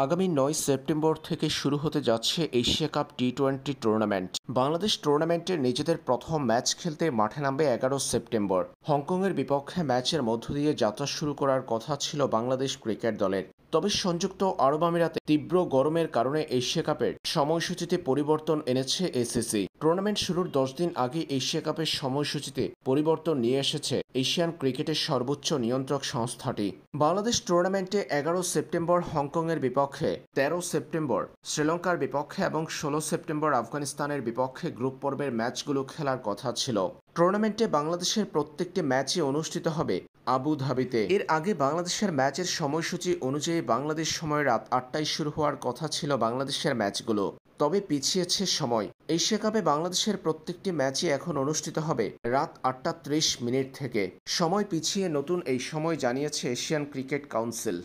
আগামী ৯ সেপ্টেম্বর থেকে শুরু হতে যাচ্ছে এশিয়া কাপ টি-20 টুর্নামেন্ট। বাংলাদেশ টুর্নামেন্টের নিজেদের প্রথম ম্যাচ খেলতে মাঠে নামবে ১১ সেপ্টেম্বর। হংকংয়ের বিপক্ষে ম্যাচের মধ্য দিয়ে যাত্রা শুরু করার কথা ছিল বাংলাদেশ ক্রিকেট দলের। তবে সংযুক্ত আরব আমিরাতে তীব্র গরমের কারণে এশিয়া কাপের সময়সূচিতে পরিবর্তন এনেছে এসিসি। টুর্নামেন্ট শুরুর ১০ দিন আগে এশিয়া কাপের সময়সূচিতে পরিবর্তন নিয়ে এসেছে এশিয়ান ক্রিকেটের সর্বোচ্চ নিয়ন্ত্রক সংস্থাটি। বাংলাদেশ টুর্নামেন্টে ১১ সেপ্টেম্বর হংকংয়ের বিপক্ষে, ১৩ সেপ্টেম্বর শ্রীলঙ্কার বিপক্ষে এবং ১৬ সেপ্টেম্বর আফগানিস্তানের বিপক্ষে গ্রুপ পর্বের ম্যাচগুলো খেলার কথা ছিল। টুর্নামেন্টে বাংলাদেশের প্রত্যেকটি ম্যাচই অনুষ্ঠিত হবে আবুধাবিতে। এর আগে বাংলাদেশের ম্যাচের সময়সূচি অনুযায়ী বাংলাদেশ সময় রাত ৮টায় শুরু হওয়ার কথা ছিল বাংলাদেশের ম্যাচগুলো, তবে পিছিয়েছে সময়। এশিয়া কাপে বাংলাদেশের প্রত্যেকটি ম্যাচই এখন অনুষ্ঠিত হবে রাত ৮টা ৩০ মিনিট থেকে। সময় পিছিয়ে নতুন এই সময় জানিয়েছে এশিয়ান ক্রিকেট কাউন্সিল।